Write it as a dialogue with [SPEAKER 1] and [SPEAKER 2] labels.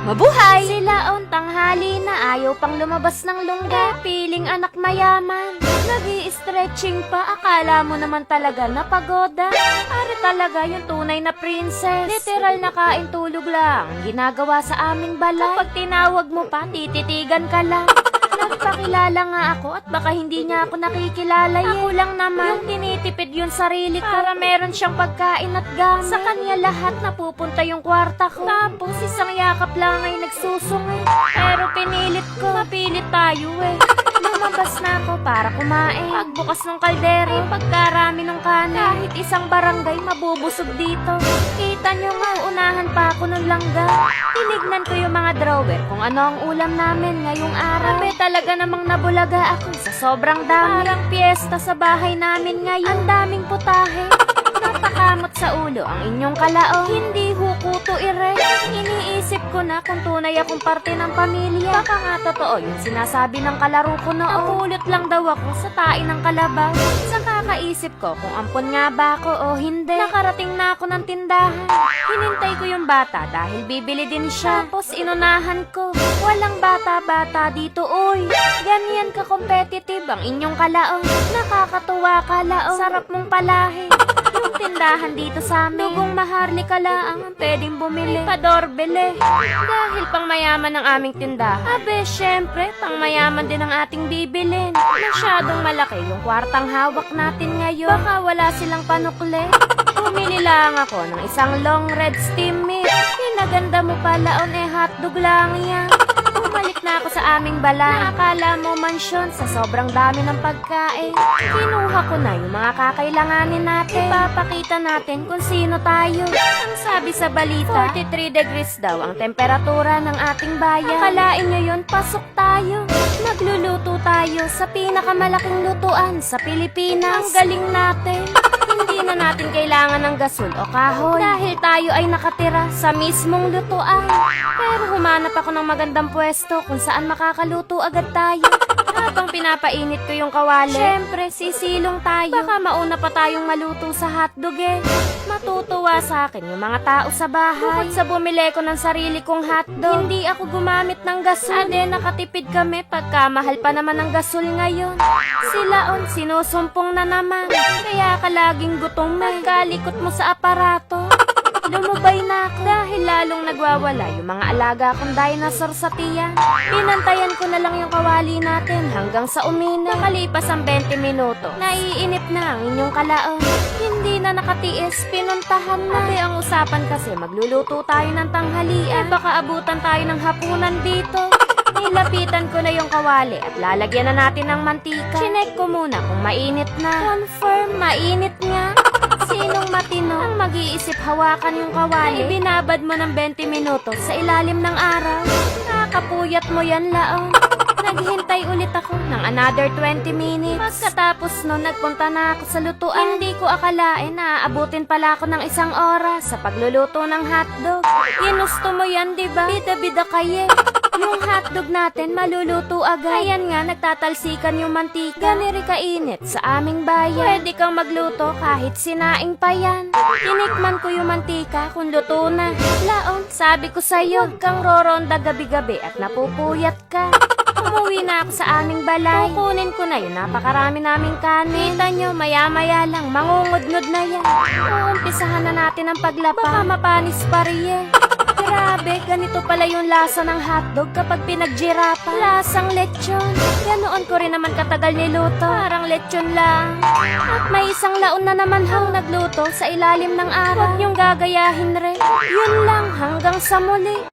[SPEAKER 1] Mabuhay! Sila on tanghali na ayaw pang lumabas ng lungga. Piling anak mayaman. Nag-i-stretching pa, akala mo naman talaga napagoda. Are talaga yung tunay na princess. Literal na kain tulog lang ginagawa sa aming balay. Kapag tinawag mo pa, tititigan ka lang. Nagpakilala nga ako at baka hindi niya ako nakikilala eh. Ako lang naman, yung tinitipid yung sarili ko para meron siyang pagkain at gamit. Sa kanya lahat napupunta yung kwarta ko. Tapos isang yakap lang ay nagsusungay. Pero pinilit ko, mapilit tayo eh. Lumabas na ako para kumain. Pagbukas ng kaldero, pagkarami ng kanin, kahit isang barangay mabubusog dito. Kita nyo nga, unahan pa ako ng langga. Tinignan ko yung mga drawer kung ano ang ulam namin ngayong araw. Sabi talaga namang nabulaga ako sa sobrang dami. Parang piyesta sa bahay namin ngayon. Ang daming putahe. Napakamot sa ulo ang inyong kalaong. Hindi hukuto ire. Iniisip ko na kung tunay akong parte ng pamilya. Baka nga totoo yung sinasabi ng kalaro ko noon. Napulot lang daw ako sa tain ng kalabaw. Sa kakaisip ko kung ampon nga ba ako o hindi. Nakarating na ako ng tindahan. Hinintay ko yung bata dahil bibili din siya. Tapos inunahan ko. Walang bata-bata dito, oy. Ganyan ka-competitive ang inyong kalaong. Nakakatuwa kalaong. Sarap mong palahi. Yung tindahan dito sa amin, dugong maharlika lang ang pwedeng bumili. Padorbele. Dahil pang mayaman ang aming tindahan. Abe, syempre, pang mayaman din ang ating bibilin. Masyadong malaki yung kwartang hawak natin ngayon. Baka wala silang panukle. Bumili lang ako ng isang long red steam meat. Pinaganda mo pala on hotdog lang yan. Bumalik na ako sa aming balay. Akala mo mansyon sa sobrang dami ng pagkain. Kinuha ko na yung mga kakailanganin natin. Ipapakita natin kung sino tayo. Ang sabi sa balita, 43 degrees daw ang temperatura ng ating bayan. Akalain nyo yun, pasok tayo. Nagluluto tayo sa pinakamalaking lutuan sa Pilipinas. Ang galing natin. Hindi na natin kailangan ng gasol o kahoy dahil tayo ay nakatira sa mismong lutuan. Pero humanap ako ng magandang pwesto kung saan makakaluto agad tayo. Habang pinapainit ko yung kawali, syempre sisilong tayo. Baka mauna pa tayong maluto sa hotdog eh. Matutuwa sa akin yung mga tao sa bahay. Bukod sa bumili ko ng sarili kong hotdog, hindi ako gumamit ng gasol. Ade, nakatipid kami pagka mahal pa naman ang gasol ngayon. Sila on, sinusumpong na naman. Kaya ka laging gutom eh. Kalikot mo sa aparato. Lumubay na ako dahil lalong nagwawala yung mga alaga kong dinosaur sa tiyan. Pinantayan ko na lang yung kawali natin hanggang sa umina. Nakalipas ang 20 minuto, naiinip na ang inyong kalaong. Hindi na nakatiis, pinuntahan na. Abe, ang usapan kasi magluluto tayo ng tanghalian. Baka abutan tayo ng hapunan dito. Nilapitan ko na yung kawali at lalagyan na natin ng mantika. Chinek ko muna kung mainit na. Confirm, mainit nga. Sinong matino ang mag-iisip hawakan yung kawali? Ay, binabad mo ng 20 minutos sa ilalim ng araw. Nakakapuyat mo yan, laong. Naghintay ulit ako ng another 20 minutes. Pagkatapos nun, nagpunta na ako sa lutuan. Hindi ko akalain na aabutin pala ako ng isang oras sa pagluluto ng hotdog. Ginusto mo yan, diba? Bida-bida kaye. Yung hotdog natin maluluto agad. Ayan nga, nagtatalsikan yung mantika. Ganiri kainit sa aming bayan. Pwede kang magluto kahit sinaing pa yan. Tinikman ko yung mantika kung luto na. Laon, sabi ko sa'yo, huwag kang roronda gabi-gabi at napupuyat ka. Umuwi na ako sa aming balay. Kukunin ko na yun, napakarami naming kanin. Kita nyo, maya-maya lang, mangungudngod na yan. Uumpisahan na natin ang paglapa. Baka mapanis pa riye. Grabe, ganito pala yung lasa ng hotdog kapag pinagjirapan. Lasang lechon. Ganoon ko rin naman katagal niluto. Parang lechon lang. At may isang laon na naman hang nagluto sa ilalim ng araw. Huwag niyong gagayahin re. Yun lang, hanggang sa muli.